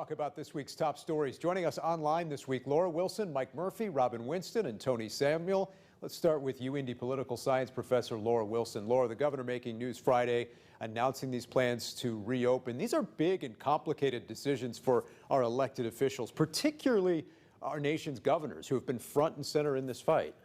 talk about this week's top stories. Joining us online this week, Laura Wilson, Mike Murphy, Robin Winston, and Tony Samuel. Let's start with you, Indy political science professor Laura Wilson. Laura, the governor making news Friday, announcing these plans to reopen. These are big and complicated decisions for our elected officials, particularly our nation's governors who have been front and center in this fight.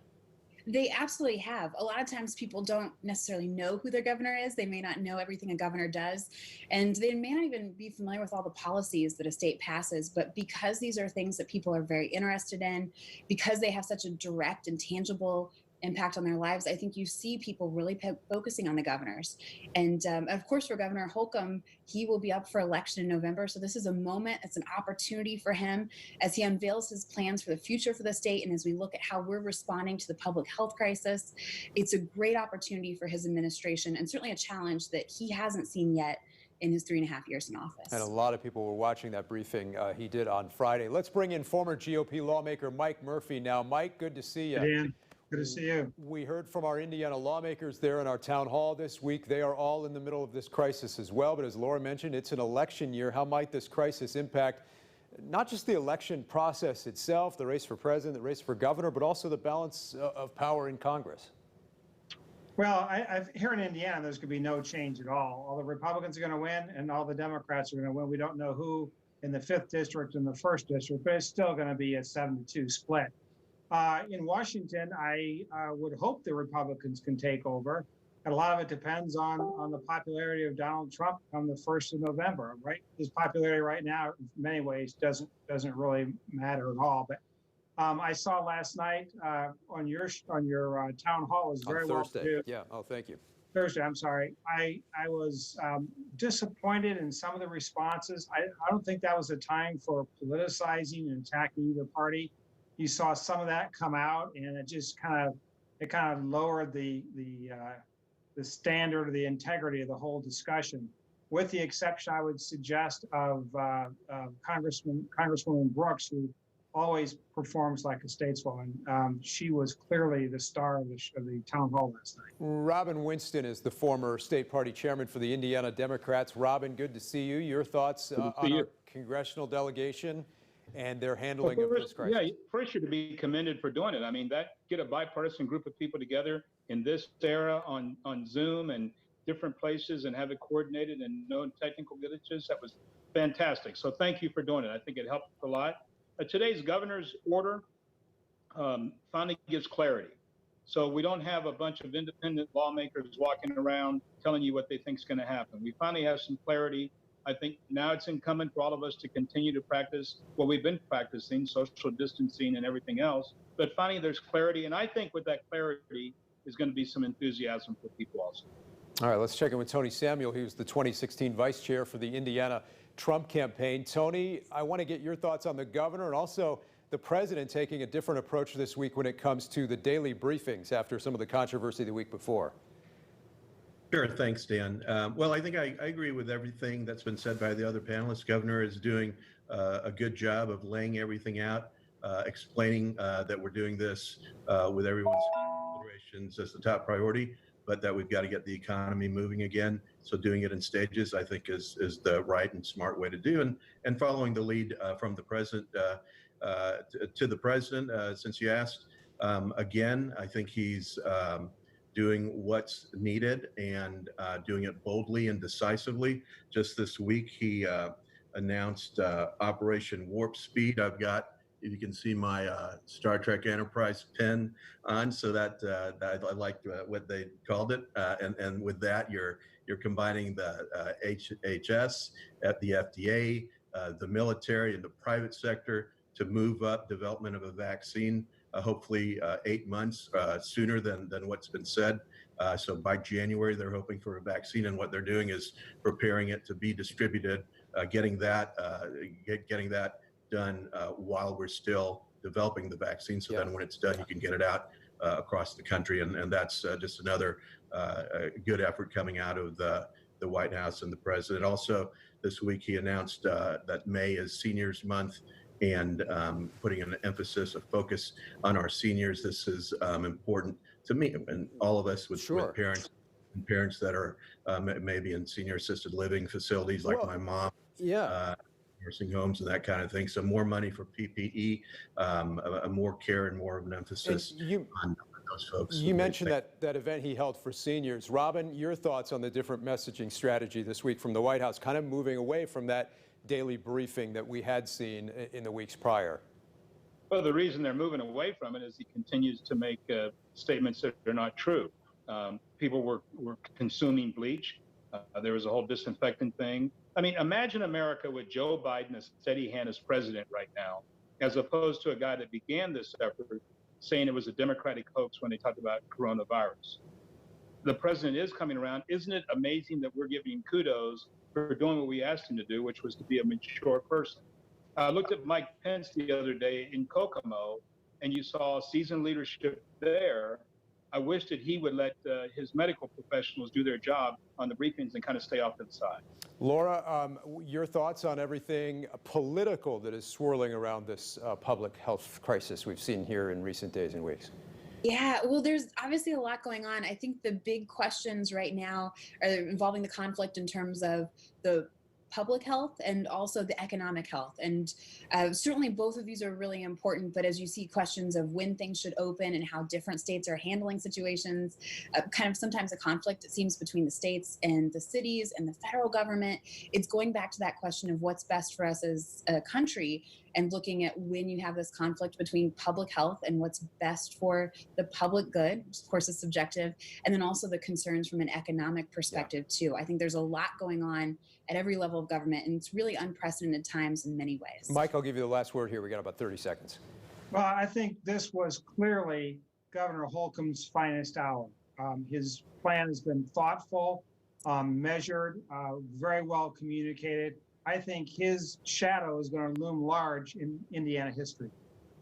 They absolutely have. A lot of times people don't necessarily know who their governor is. They may not know everything a governor does, and they may not even be familiar with all the policies that a state passes. But because these are things that people are very interested in, because they have such a direct and tangible impact on their lives, I think you see people really focusing on the governors. And of course, for Governor Holcomb, he will be up for election in November. So this is a moment, it's an opportunity for him as he unveils his plans for the future for the state. And as we look at how we're responding to the public health crisis, it's a great opportunity for his administration and certainly a challenge that he hasn't seen yet in his 3.5 years in office. And a lot of people were watching that briefing he did on Friday. Let's bring in former GOP lawmaker Mike Murphy now. Mike, good to see you. Hey, Dan. Good to see you. We heard from our Indiana lawmakers there in our town hall this week. They are all in the middle of this crisis as well. But as Laura mentioned, it's an election year. How might this crisis impact not just the election process itself, the race for president, the race for governor, but also the balance of power in Congress? Well, here in Indiana, there's going to be no change at all. All the Republicans are going to win and all the Democrats are going to win. We don't know who in the 5th district and the 1st district, but it's still going to be a 7-2 split. In Washington, I would hope the Republicans can take over. And a lot of it depends on the popularity of Donald Trump come the 1st of November, right? His popularity right now, in many ways, doesn't really matter at all. But I saw last night on your town hall was very well produced. Yeah. Oh, thank you. Thursday. I'm sorry. I was disappointed in some of the responses. I don't think that was a time for politicizing and attacking either party. You saw some of that come out, and it just kind of lowered the standard or the integrity of the whole discussion, with the exception, I would suggest, of Congresswoman Brooks, who always performs like a stateswoman. She was clearly the star of the town hall last night. Robin Winston is the former state party chairman for the Indiana Democrats. Robin, good to see you. Your thoughts on our congressional delegation and their handling of this crisis? Yeah, first you're to be commended for doing it. I mean, get a bipartisan group of people together in this era on Zoom and different places and have it coordinated and no technical glitches, that was fantastic. So thank you for doing it. I think it helped a lot. Today's governor's order finally gives clarity. So we don't have a bunch of independent lawmakers walking around telling you what they think is going to happen. We finally have some clarity. I think now it's incumbent for all of us to continue to practice what we've been practicing, social distancing and everything else. But finally, there's clarity. And I think with that clarity is going to be some enthusiasm for people also. All right, let's check in with Tony Samuel. He was the 2016 vice chair for the Indiana Trump campaign. Tony, I want to get your thoughts on the governor and also the president taking a different approach this week when it comes to the daily briefings after some of the controversy the week before. Sure. Thanks, Dan. Well, I think I agree with everything that's been said by the other panelists. Governor is doing a good job of laying everything out, explaining that we're doing this with everyone's considerations as the top priority, but that we've got to get the economy moving again. So doing it in stages, I think, is the right and smart way to do. And following the lead from the president to the president, since you asked, again, I think he's doing what's needed and doing it boldly and decisively. Just this week, he announced Operation Warp Speed. I've got, if you can see my Star Trek Enterprise pin on, so that I liked what they called it. And with that, you're combining the HHS at the FDA, the military, and the private sector to move up development of a vaccine. Hopefully 8 months sooner than what's been said. So by January, they're hoping for a vaccine, and what they're doing is preparing it to be distributed, getting that done while we're still developing the vaccine. So then when it's done, you can get it out across the country, and that's just another good effort coming out of the White House and the president. Also, this week he announced that May is Seniors Month, and putting an emphasis, a focus on our seniors. This is important to me and all of us with parents that are maybe in senior assisted living facilities like my mom. Yeah. nursing homes and that kind of thing. So more money for PPE, more care and more of an emphasis on those folks. You mentioned that event he held for seniors. Robin, your thoughts on the different messaging strategy this week from the White House, kind of moving away from that daily briefing that we had seen in the weeks prior? Well, the reason they're moving away from it is he continues to make statements that are not true. People were consuming bleach. There was a whole disinfectant thing. I mean, imagine America with Joe Biden a steady hand as president right now, as opposed to a guy that began this effort saying it was a Democratic hoax when they talked about coronavirus. The president is coming around. Isn't it amazing that we're giving kudos for doing what we asked him to do, which was to be a mature person? I looked at Mike Pence the other day in Kokomo, and you saw seasoned leadership there. I wish that he would let his medical professionals do their job on the briefings and kind of stay off to the side. Laura, your thoughts on everything political that is swirling around this public health crisis we've seen here in recent days and weeks? Yeah, well, there's obviously a lot going on. I think the big questions right now are involving the conflict in terms of the public health and also the economic health. And certainly both of these are really important, but as you see questions of when things should open and how different states are handling situations, kind of sometimes a conflict, it seems, between the states and the cities and the federal government, it's going back to that question of what's best for us as a country and looking at when you have this conflict between public health and what's best for the public good, which of course is subjective, and then also the concerns from an economic perspective too. I think there's a lot going on at every level of government, and it's really unprecedented times in many ways. Mike, I'll give you the last word here. We got about 30 seconds. Well, I think this was clearly Governor Holcomb's finest hour. His plan has been thoughtful, measured, very well communicated. I think his shadow is going to loom large in Indiana history.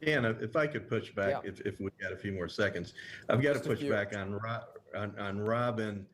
Dan, if I could push back, if we got a few more seconds, I've got to push back on Robin.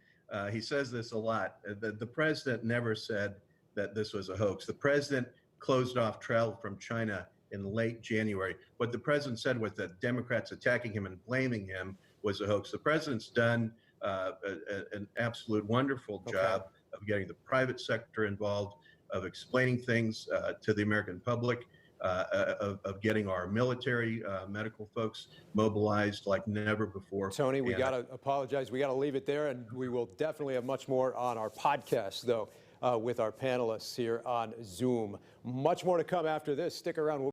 He says this a lot. The president never said that this was a hoax. The president closed off travel from China in late January. What the president said was that Democrats attacking him and blaming him was a hoax. The president's done an absolute wonderful job of getting the private sector involved, of explaining things to the American public, of getting our military medical folks mobilized like never before. Tony, we got to apologize. We got to leave it there, and we will definitely have much more on our podcast, though, with our panelists here on Zoom. Much more to come after this. Stick around.